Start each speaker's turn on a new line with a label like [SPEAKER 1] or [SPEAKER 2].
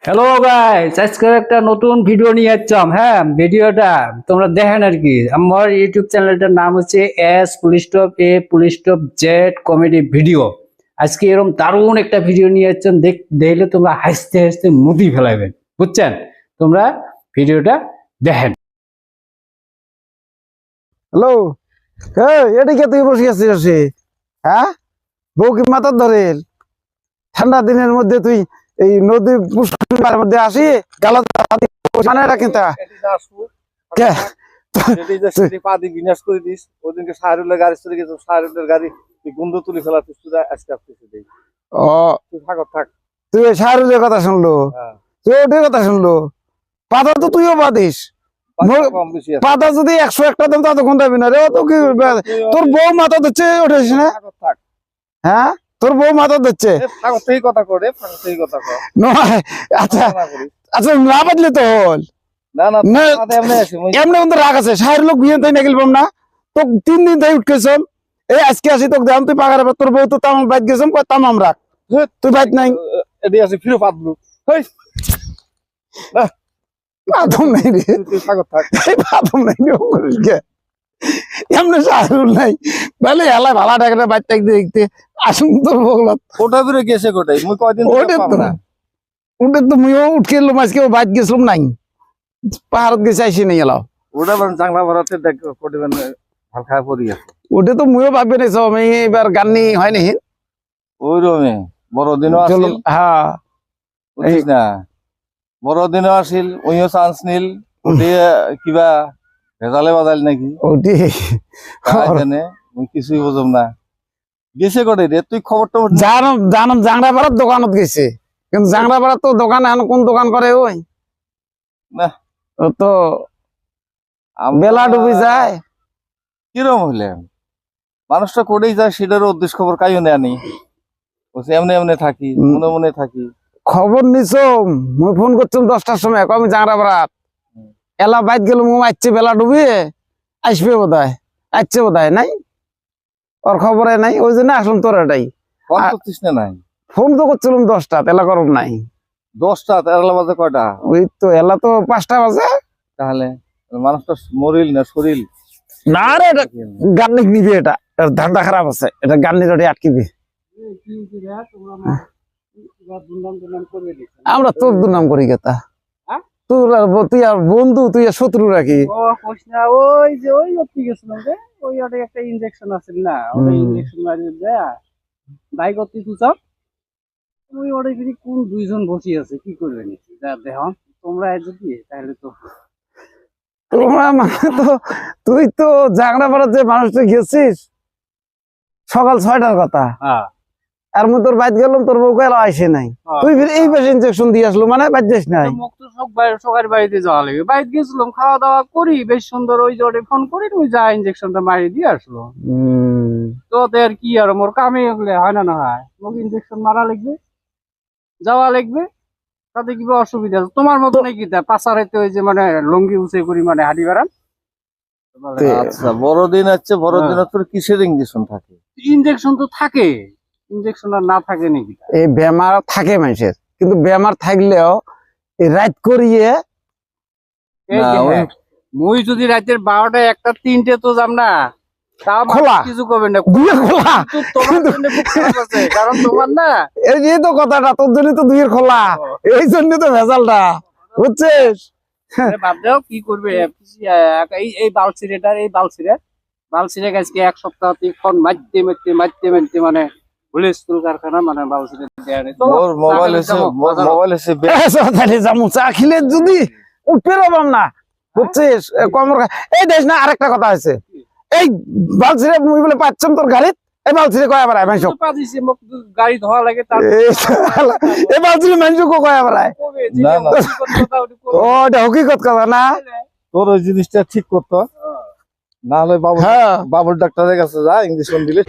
[SPEAKER 1] Hello guys, আজকে একটা নতুন ভিডিও নিয়ে আসলাম। হ্যাঁ, ভিডিওটা তোমরা দেখেন আর কি। আমার ইউটিউব চ্যানেলটার নাম হচ্ছে S+A+Z কমেডি ভিডিও। আজকে এরকম দারুণ একটা ভিডিও নিয়ে আসছেন, দেখলে তোমরা হাসতে হাসতে মুদি ফেলাবেন, বুঝছেন? তোমরা ভিডিওটা দেখেন।
[SPEAKER 2] হ্যালো, এটা কে তুই বসে আছিস? হ্যাঁ, বউ কি মাথার ধরে? ঠান্ডা দিনের মধ্যে তুই এই নদী পুষ্করিণীর মধ্যে আসি গেল মানে এটা কিনতা কে
[SPEAKER 3] পা দিয়ে বিনাশ করে দিস। ওদিনকে শাহরুলের গাড়ি চলে গেছে, শাহরুলের গাড়ি তুই গন্ধ তুলে ফেলাতিস, তুই আজকে আসতেছি দেই।
[SPEAKER 2] ও
[SPEAKER 3] তুই থাক।
[SPEAKER 2] তুই শাহরুলের কথা শুনলো, তুই ওটার কথা শুনলো। পাতা তো তুইও বাদিস,
[SPEAKER 3] কম বেশি আছে।
[SPEAKER 2] পাতা যদি 101টা দাম তা তো ঘন্টাবি না রে। তো কি তোর বউ মাথা দিচ্ছে ওঠেছিস না?
[SPEAKER 3] থাক
[SPEAKER 2] হ্যাঁ, তোর বউ মাথা দিচ্ছে।
[SPEAKER 3] সেই কথা করে সেই কথা কর।
[SPEAKER 2] নয়, আচ্ছা আচ্ছা, না বাদলে তো হল
[SPEAKER 3] না না
[SPEAKER 2] না,
[SPEAKER 3] এমনি আছে
[SPEAKER 2] এমনি কিন্তু রাগ আছে। শাহের লোক বিয়ে তাই না গেলাম না তো 3 দিন তাই উঠকেছম। এই আজকে আসি তোকে দেখাম তুই পাকার ব্যাপার। তোর বউ তো তামাম বাইক গেছম, তামাম রাখ। তুই বাইক নাই,
[SPEAKER 3] এদি আছে ফিরে পাতলু। হেই
[SPEAKER 2] বাথরুম নাই রে,
[SPEAKER 3] তুই থাক।
[SPEAKER 2] বাথরুম নাই রে, করিস কে? এমনি শাহরুল নাই বলে এলাই ভালা টাকা বাইক টাক দেখতে আসুন তোর বগলত।
[SPEAKER 3] কোটা দূরে গেছে কোটাই মুই কয়দিন
[SPEAKER 2] ওটা তো
[SPEAKER 3] না
[SPEAKER 2] উঠে তো মুইও উঠকে এলাম আজকে, বাইক গেছিলাম নাই, পাহাড়ত গেছে আইসি নাই এলাও।
[SPEAKER 3] ওটা জাংলা ভরাতে দেখ কোটিবেন ভাল খায় পড়ি আছে।
[SPEAKER 2] ওটা তো মুইও ভাববে নাই সব আমি এবার গান্নি হয় নি।
[SPEAKER 3] ওই রকমই বড়দিনও আসিল।
[SPEAKER 2] হ্যাঁ,
[SPEAKER 3] বুঝছিস না, বড়দিনও আসিল, ওইও চান্স নিল। ওটিয়ে কিবা ভেজালে বাজাল নাকি
[SPEAKER 2] ওটি
[SPEAKER 3] জানে, মুই কিছুই বুঝম না। গেছে কোটে রে তুই খবর টবর
[SPEAKER 2] জানো জানো জাংরাপাড়ার দোকানত গেছে, কিন্তু জাংরাপাড়ার তো দোকান এখন কোন দোকান করে ওই
[SPEAKER 3] না।
[SPEAKER 2] ও তো বেলা ডুবি যায়।
[SPEAKER 3] কিরম হইলে মানুষটা করেই যায়, সেটারও উদ্দেশ্য খবর কাইও নেয়নি। বলছে এমনি এমনি থাকি, মনে মনে থাকি।
[SPEAKER 2] খবর নিছো, মুই ফোন করছিলাম 10টার সময়, আমি জাংরাপাড়াত এলা বাইত গেল, মু আসছে বেলা ডুবি আসবে বোধহয়, আসছে বোধহয় নাই, ওর খবরে নাই। ওই জন্য আসলাম তোর এটাই।
[SPEAKER 3] ফোন করছিস না নাই?
[SPEAKER 2] ফোন তো করছিলাম 10টা, এলা গরম নাই।
[SPEAKER 3] 10টা 13 বাজে কয়টা?
[SPEAKER 2] ওই তো এলা তো 5টা বাজে।
[SPEAKER 3] তাহলে মানুষটা মরিল না শরীর?
[SPEAKER 2] না রে, এটা গান্নিক নিবি, এটা ধান্দা খারাপ আছে, এটা গান্নির ওটি আটকিবি। আমরা তোর দুর্নাম করি গেতা, তুই আর বন্ধু, তুই আর শত্রু রাখি।
[SPEAKER 1] ওই যে ওই ঠিক গেছিলাম রে, ওই একটা ইনজেকশন আছে না, ওই ইনজেকশন মারিয়ে দেয়া বাইক অতি তুই ওই ওটা কোন দুইজন বসে আছে, কি করবে নাকি দেখো তোমরা যদি, তাহলে তো
[SPEAKER 2] তোমরা মানে তো তুই তো জাংরাপাড়ার যে মানুষটা গেছিস সকাল 6টার কথা, আর মু তোর বাইত গেলাম, তোর বউ গেল আইসে নাই, তুই এই পাশে ইনজেকশন দিয়ে আসলো মানে বাইত যাস নাই।
[SPEAKER 1] মুখ তো সকাল বাড়িতে যাওয়া লাগবে, বাড়িতে গেছিলাম, খাওয়া দাওয়া করি বেশ সুন্দর, ওই জোরে ফোন করি তুমি যা ইনজেকশনটা মারি দিয়ে আসলো। তো আর কি, আর মোর কামে হয় না হয়, মোক ইনজেকশন মারা লাগবে, যাওয়া লাগবে, তাতে কিবা অসুবিধা আছে? তোমার মতো নাকি পাশারাইতে ওই যে মানে লঙ্গি উঁচে করি মানে হাঁটি বেড়ান।
[SPEAKER 3] আচ্ছা, বড়দিন আছে, বড়দিন তোর কিসের ইঞ্জেকশন থাকে?
[SPEAKER 1] ইনজেকশন তো থাকে, ইনজেকশন আর না থাকে নাকি?
[SPEAKER 2] এই বেমার থাকে মানুষের, কিন্তু বেমার থাকলেও এই রাত করিয়ে
[SPEAKER 1] মুই যদি রাতের 12টা 1টা 3টে তো যাম না,
[SPEAKER 2] খোলা
[SPEAKER 1] কিছু করবেন না,
[SPEAKER 2] খোলা,
[SPEAKER 1] কারণ তোমার না
[SPEAKER 2] এই তো কথাটা, তোর জন্য তো দুইয়ের খোলা, এই জন্য তো ভেজালটা, বুঝছিস?
[SPEAKER 1] বাদ দাও, কি করবে এই বালসিরে আজকে 1 সপ্তাহ ফোন মারতে মানে হুলস্থুল কারখানা, মানে বালসিরে
[SPEAKER 2] চা খেলে যদি উঠতে পারবাম না, বুঝছিস? এই দেশ না, আরেকটা কথা আছে, এই বালসিরে মুই বলে পাচ্ছাম তোর গাড়িত, এই বালসিরে কয়া বেড়ায় মানুষ,
[SPEAKER 1] গাড়ি ধোয়া লাগে,
[SPEAKER 2] এই বালসিরে মানুষ কয়া বেড়ায়, ওটা হকিকত কথা না।
[SPEAKER 3] তোর ওই জিনিসটা ঠিক করতো, না হলে বাবুল ডাক্তারের কাছে যা, ইঞ্জেকশন দিলে